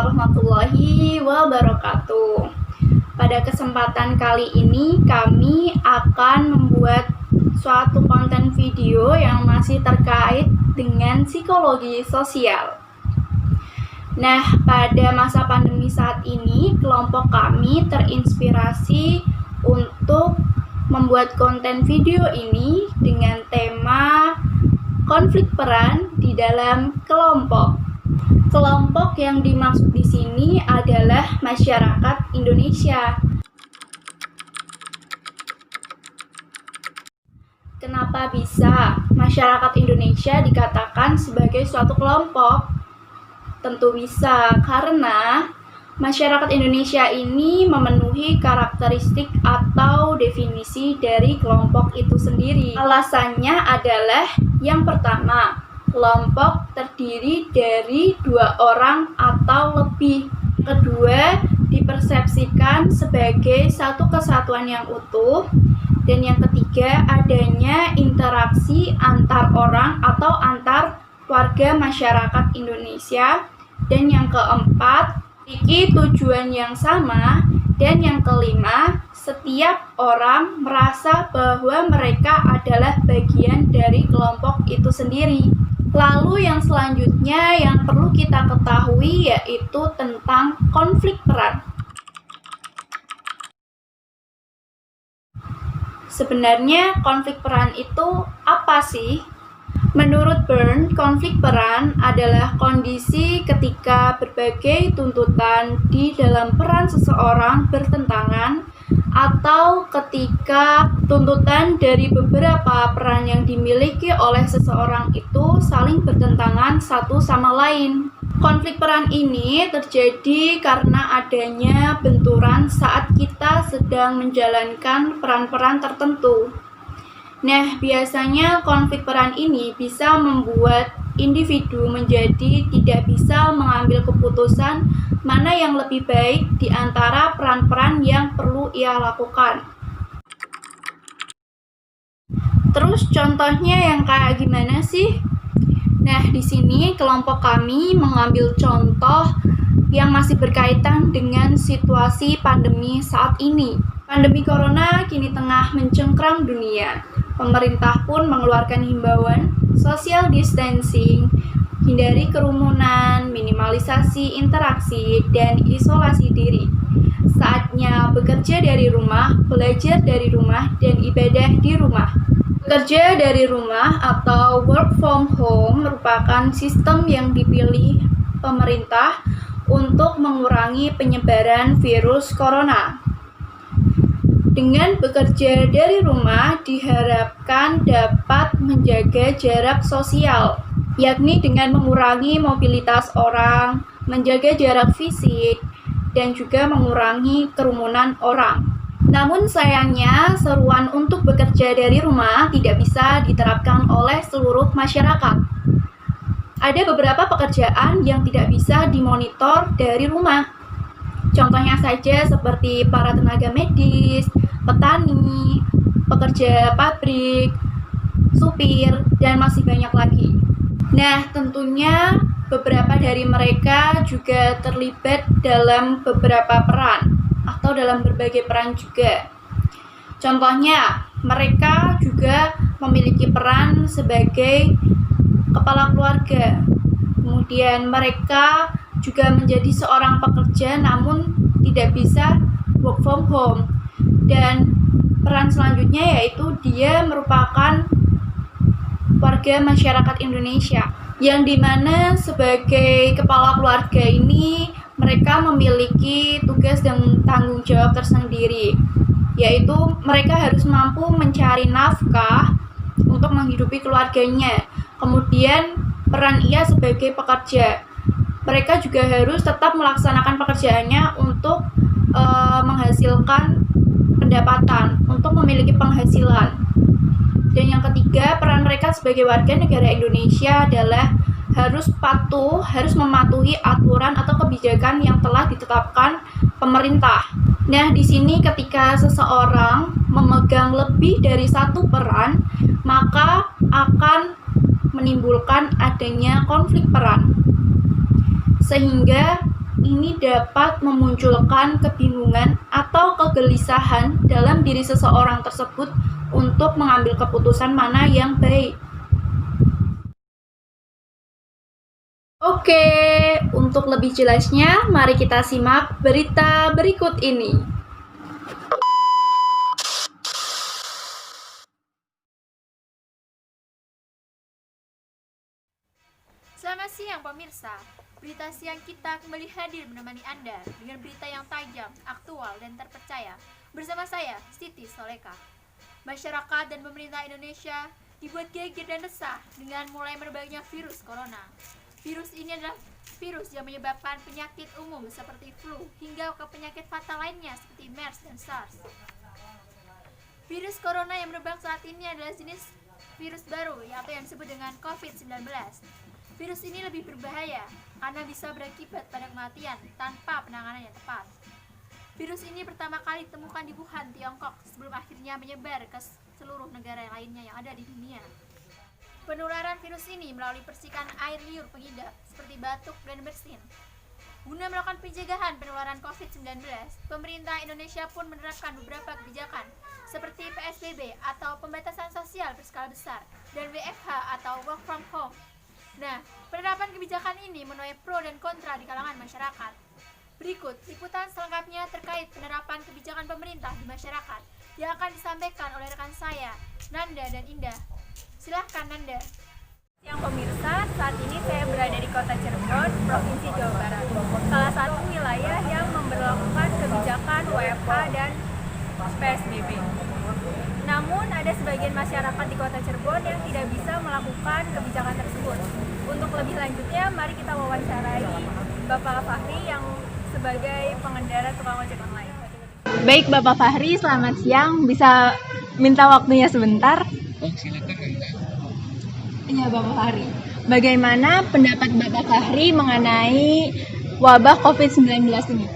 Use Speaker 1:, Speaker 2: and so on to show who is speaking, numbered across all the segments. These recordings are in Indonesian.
Speaker 1: warahmatullahi wabarakatuh. Pada kesempatan kali ini kami akan membuat suatu konten video yang masih terkait dengan psikologi sosial. Nah, pada masa pandemi saat ini, kelompok kami terinspirasi untuk membuat konten video ini dengan tema konflik peran di dalam kelompok. Kelompok yang dimaksud di sini adalah masyarakat Indonesia. Kenapa bisa masyarakat Indonesia dikatakan sebagai suatu kelompok? Tentu bisa, karena masyarakat Indonesia ini memenuhi karakteristik atau definisi dari kelompok itu sendiri. Alasannya adalah yang pertama, kelompok terdiri dari 2 orang atau lebih. Kedua, dipersepsikan sebagai satu kesatuan yang utuh. Dan yang ketiga, adanya interaksi antar orang atau antar warga masyarakat Indonesia. Dan yang keempat, memiliki tujuan yang sama. Dan yang kelima, setiap orang merasa bahwa mereka adalah bagian dari kelompok itu sendiri. Lalu yang selanjutnya yang perlu kita ketahui yaitu tentang konflik peran. Sebenarnya konflik peran itu apa sih? Menurut Byrne, konflik peran adalah kondisi ketika berbagai tuntutan di dalam peran seseorang bertentangan atau ketika tuntutan dari beberapa peran yang dimiliki oleh seseorang itu saling bertentangan satu sama lain. Konflik peran ini terjadi karena adanya benturan saat kita sedang menjalankan peran-peran tertentu. Nah, biasanya konflik peran ini bisa membuat individu menjadi tidak bisa mengambil keputusan mana yang lebih baik di antara peran-peran yang perlu ia lakukan. Terus contohnya yang kayak gimana sih? Nah, di sini kelompok kami mengambil contoh yang masih berkaitan dengan situasi pandemi saat ini. Pandemi corona kini tengah mencengkram dunia. Pemerintah pun mengeluarkan himbauan social distancing, hindari kerumunan, minimalisasi interaksi, dan isolasi diri. Saatnya bekerja dari rumah, belajar dari rumah, dan ibadah di rumah. Bekerja dari rumah atau work from home merupakan sistem yang dipilih pemerintah untuk mengurangi penyebaran virus corona. Dengan bekerja dari rumah diharapkan dapat menjaga jarak sosial, yakni dengan mengurangi mobilitas orang, menjaga jarak fisik, dan juga mengurangi kerumunan orang. Namun sayangnya, seruan untuk bekerja dari rumah tidak bisa diterapkan oleh seluruh masyarakat. Ada beberapa pekerjaan yang tidak bisa dimonitor dari rumah. Contohnya saja seperti para tenaga medis, petani, pekerja pabrik, supir, dan masih banyak lagi. Nah, tentunya beberapa dari mereka juga terlibat dalam beberapa peran atau dalam berbagai peran juga. Contohnya, mereka juga memiliki peran sebagai kepala keluarga. Kemudian mereka juga menjadi seorang pekerja namun tidak bisa work from home. Dan peran selanjutnya yaitu dia merupakan warga masyarakat Indonesia, yang dimana sebagai kepala keluarga ini mereka memiliki tugas dan tanggung jawab tersendiri, yaitu mereka harus mampu mencari nafkah untuk menghidupi keluarganya. Kemudian peran ia sebagai pekerja, mereka juga harus tetap melaksanakan pekerjaannya untuk menghasilkan pendapatan, untuk memiliki penghasilan. Dan yang ketiga, peran mereka sebagai warga negara Indonesia adalah harus patuh, harus mematuhi aturan atau kebijakan yang telah ditetapkan pemerintah. Nah, di sini ketika seseorang memegang lebih dari satu peran, maka akan menimbulkan adanya konflik peran. Sehingga ini dapat memunculkan kebingungan atau kegelisahan dalam diri seseorang tersebut untuk mengambil keputusan mana yang baik. Oke, untuk lebih jelasnya, mari kita simak berita berikut ini.
Speaker 2: Selamat siang pemirsa, berita siang kita kembali hadir menemani Anda dengan berita yang tajam, aktual, dan terpercaya. Bersama saya, Siti Soleka. Masyarakat dan pemerintah Indonesia dibuat geger dan resah dengan mulai merebaknya virus corona. Virus ini adalah virus yang menyebabkan penyakit umum seperti flu hingga ke penyakit fatal lainnya seperti MERS dan SARS. Virus corona yang merebak saat ini adalah jenis virus baru atau yang disebut dengan COVID-19. Virus ini lebih berbahaya karena bisa berakibat pada kematian tanpa penanganan yang tepat. Virus ini pertama kali ditemukan di Wuhan, Tiongkok, sebelum akhirnya menyebar ke seluruh negara lainnya yang ada di dunia. Penularan virus ini melalui percikan air liur pengidap seperti batuk dan bersin. Guna melakukan pencegahan penularan COVID-19, pemerintah Indonesia pun menerapkan beberapa kebijakan seperti PSBB atau pembatasan sosial berskala besar dan WFH atau work from home. Nah, penerapan kebijakan ini menuai pro dan kontra di kalangan masyarakat. Berikut liputan selengkapnya terkait penerapan kebijakan pemerintah di masyarakat yang akan disampaikan oleh rekan saya, Nanda dan Indah. Silahkan Nanda.
Speaker 3: Yang pemirsa, saat ini saya berada di Kota Cirebon, Provinsi Jawa Barat. Salah satu wilayah yang memberlakukan kebijakan WFH dan PSBB. Namun ada sebagian masyarakat di Kota Cirebon yang tidak bisa melakukan kebijakan tersebut. Untuk lebih lanjutnya, mari kita wawancarai Bapak Fahri yang sebagai pengendara tukang ojek online.
Speaker 4: Baik Bapak Fahri, selamat siang. Bisa minta waktunya sebentar?
Speaker 5: Oh, silakan.
Speaker 4: Iya Bapak Fahri. Bagaimana pendapat Bapak Fahri mengenai wabah COVID-19 ini?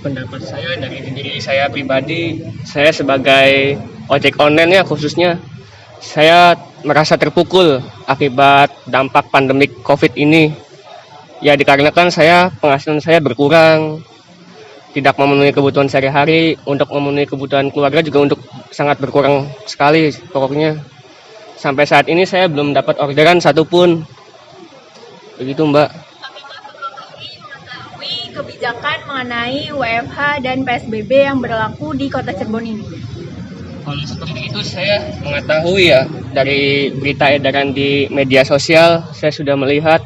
Speaker 5: Pendapat saya dari diri saya pribadi, saya sebagai ojek online ya khususnya, saya merasa terpukul akibat dampak pandemik COVID ini. Ya dikarenakan penghasilan saya berkurang, tidak memenuhi kebutuhan sehari-hari, untuk memenuhi kebutuhan keluarga juga untuk sangat berkurang sekali pokoknya. Sampai saat ini saya belum dapat orderan satupun. Begitu Mbak.
Speaker 4: Apakah Bapak Fahri mengetahui kebijakan mengenai WFH dan PSBB yang berlaku di Kota Cirebon ini?
Speaker 5: Kalau seperti itu saya mengetahui ya, dari berita edaran di media sosial, saya sudah melihat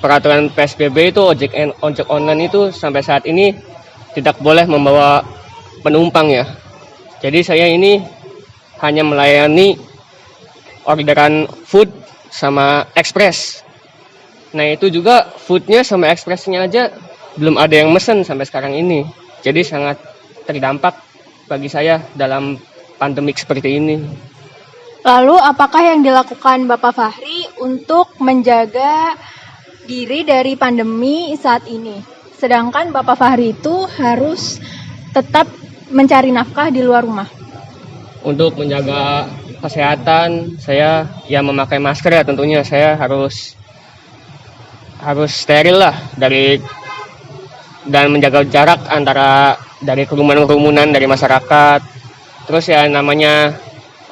Speaker 5: peraturan PSBB itu ojek online itu sampai saat ini tidak boleh membawa penumpang ya. Jadi saya ini hanya melayani orderan food sama ekspres. Nah itu juga foodnya sama ekspresnya aja belum ada yang mesen sampai sekarang ini. Jadi sangat terdampak bagi saya dalam pandemik seperti ini.
Speaker 4: Lalu apakah yang dilakukan Bapak Fahri untuk menjaga diri dari pandemi saat ini? Sedangkan Bapak Fahri itu harus tetap mencari nafkah di luar rumah.
Speaker 5: Untuk menjaga kesehatan, saya ya memakai masker ya tentunya. Saya harus steril lah dan menjaga jarak antara dari kerumunan dari masyarakat. Terus ya namanya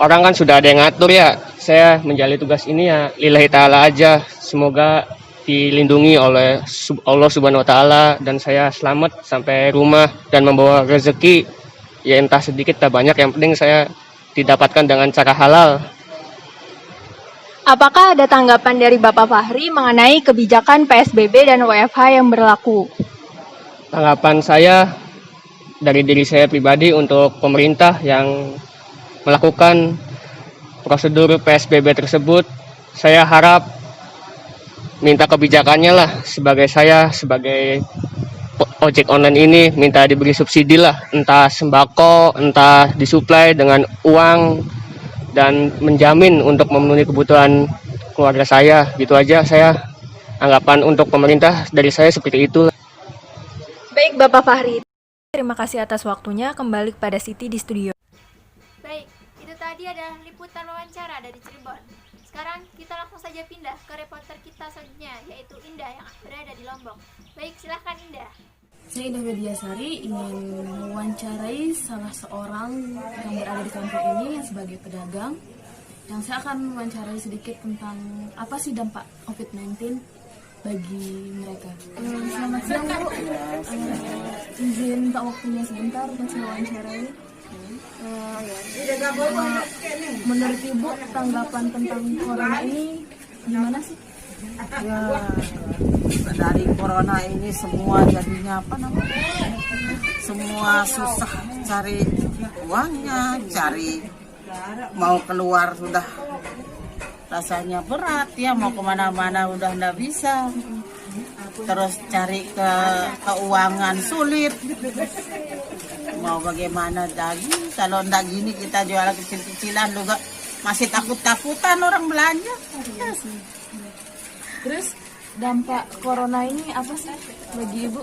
Speaker 5: orang kan sudah ada yang ngatur ya. Saya menjalani tugas ini ya lillahi ta'ala aja. Semoga dilindungi oleh Allah Subhanahu wa taala dan saya selamat sampai rumah dan membawa rezeki ya entah sedikit atau banyak, yang penting saya didapatkan dengan cara halal.
Speaker 4: Apakah ada tanggapan dari Bapak Fahri mengenai kebijakan PSBB dan WFH yang berlaku?
Speaker 5: Tanggapan saya dari diri saya pribadi untuk pemerintah yang melakukan prosedur PSBB tersebut, saya harap minta kebijakannya lah, sebagai ojek online ini minta diberi subsidi lah, entah sembako, entah disuplai dengan uang dan menjamin untuk memenuhi kebutuhan keluarga saya. Gitu aja saya anggapan untuk pemerintah dari saya seperti itu.
Speaker 4: Baik Bapak Fahri.
Speaker 3: Terima kasih atas waktunya. Kembali kepada Siti di studio.
Speaker 2: Baik, itu tadi adalah liputan wawancara dari Cirebon. Sekarang kita langsung saja pindah ke reporter kita selanjutnya, yaitu Indah yang berada di Lombok. Baik, silahkan Indah.
Speaker 6: Saya Indah Mediasari ingin mewawancarai salah seorang yang berada di kampung ini yang sebagai pedagang. Yang saya akan mewawancarai sedikit tentang apa sih dampak COVID-19 bagi mereka. Selamat siang Bu, izin minta waktunya sebentar untuk saya wawancarai. Menurut Ibu tanggapan tentang corona ini gimana sih?
Speaker 7: Ya, dari corona ini semua jadinya apa namanya? Semua susah cari uangnya, cari mau keluar sudah rasanya berat ya, mau kemana-mana udah nggak bisa. Terus cari keuangan sulit. Mau bagaimana lagi? Kalau ndak gini kita jual kecil-kecilan juga masih takut-takutan orang belanja.
Speaker 6: Terus dampak corona ini apa sih bagi Ibu?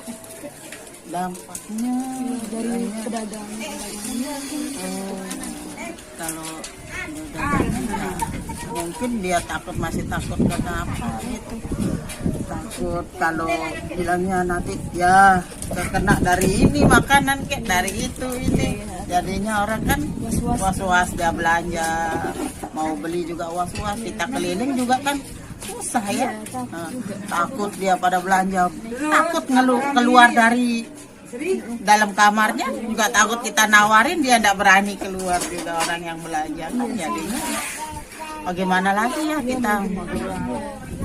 Speaker 7: Dampaknya
Speaker 6: Dari pedagang.
Speaker 7: kalau mungkin dia masih takut karena apa gitu, takut kalau bilangnya nanti ya terkena dari ini makanan kayak dari itu ini, jadinya orang kan was-was dia belanja, mau beli juga was-was, kita keliling juga kan susah ya. Takut dia pada belanja, takut keluar dari dalam kamarnya juga, takut kita nawarin dia tidak berani keluar juga orang yang belanja kan, jadinya bagaimana lagi ya kita.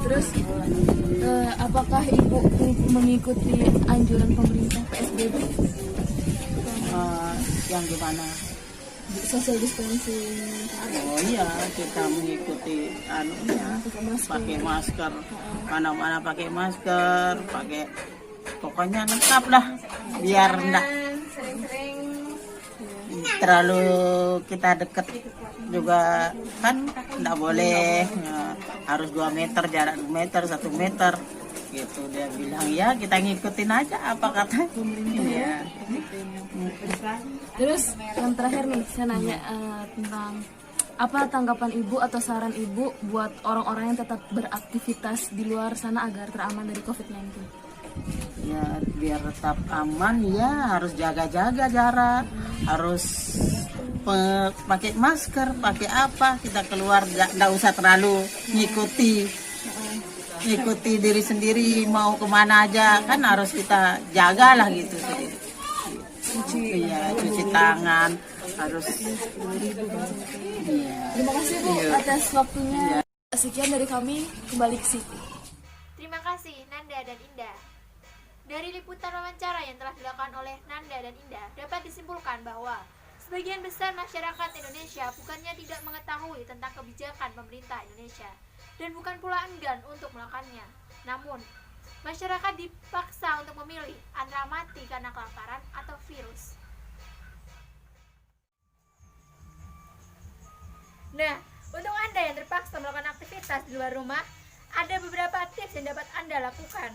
Speaker 6: Terus apakah Ibu mengikuti anjuran pemerintah PSBB?
Speaker 7: Yang gimana?
Speaker 6: Social distancing.
Speaker 7: Oh iya, kita mengikuti anunya, pakai masker, mana-mana pakai masker, pakai pokoknya lengkap lah, biar enggak terlalu kita deket juga kan, enggak boleh harus 2 meter, jarak 2 meter, 1 meter gitu. Dia bilang ya kita ngikutin aja apa kata ya.
Speaker 6: Terus yang terakhir nih saya nanya tentang apa tanggapan Ibu atau saran Ibu buat orang-orang yang tetap beraktivitas di luar sana agar teraman dari COVID-19?
Speaker 7: Ya biar tetap aman ya harus jaga-jaga jarak, harus pakai masker, pakai apa, kita keluar nggak usah terlalu ngikuti diri sendiri, mau kemana aja kan harus kita jagalah gitu sendiri. Cuci tangan harus.
Speaker 6: Terima kasih Bu atas waktunya. Sekian dari kami, kembali ke Siti.
Speaker 2: Terima kasih Nanda dan Indah. Dari liputan wawancara yang telah dilakukan oleh Nanda dan Indah, dapat disimpulkan bahwa sebagian besar masyarakat Indonesia bukannya tidak mengetahui tentang kebijakan pemerintah Indonesia dan bukan pula enggan untuk melakukannya. Namun, masyarakat dipaksa untuk memilih antara mati karena kelaparan atau virus. Nah, untuk Anda yang terpaksa melakukan aktivitas di luar rumah, ada beberapa tips yang dapat Anda lakukan.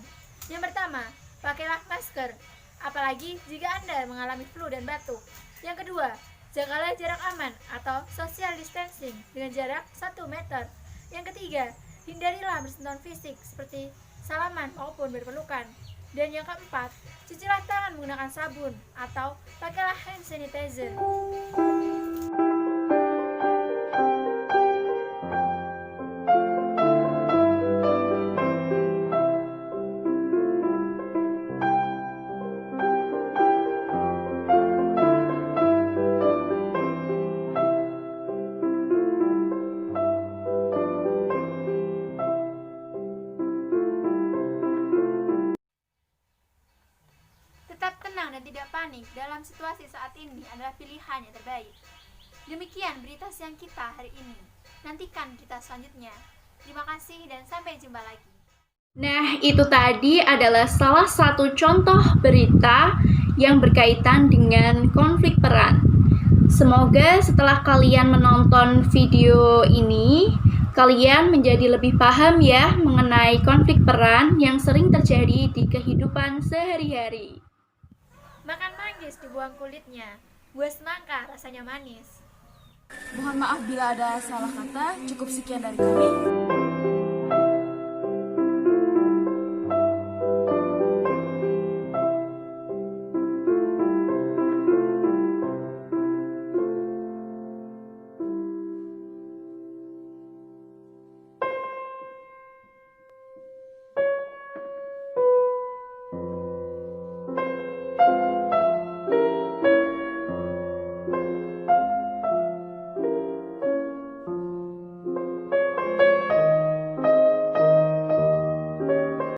Speaker 2: Yang pertama, pakailah masker, apalagi jika Anda mengalami flu dan batuk. Yang kedua, jagalah jarak aman atau social distancing dengan jarak 1 meter. Yang ketiga, hindarilah bersentuhan fisik seperti salaman maupun berpelukan. Dan yang keempat, cucilah tangan menggunakan sabun atau pakailah hand sanitizer. Tetap tenang dan tidak panik dalam situasi saat ini adalah pilihan yang terbaik. Demikian berita siang kita hari ini. Nantikan berita selanjutnya. Terima kasih dan sampai jumpa lagi.
Speaker 1: Nah, itu tadi adalah salah satu contoh berita yang berkaitan dengan konflik peran. Semoga setelah kalian menonton video ini, kalian menjadi lebih paham ya mengenai konflik peran yang sering terjadi di kehidupan sehari-hari.
Speaker 2: Makan manggis dibuang kulitnya, buah semangka rasanya manis.
Speaker 6: Mohon maaf bila ada salah kata. Cukup sekian dari kami.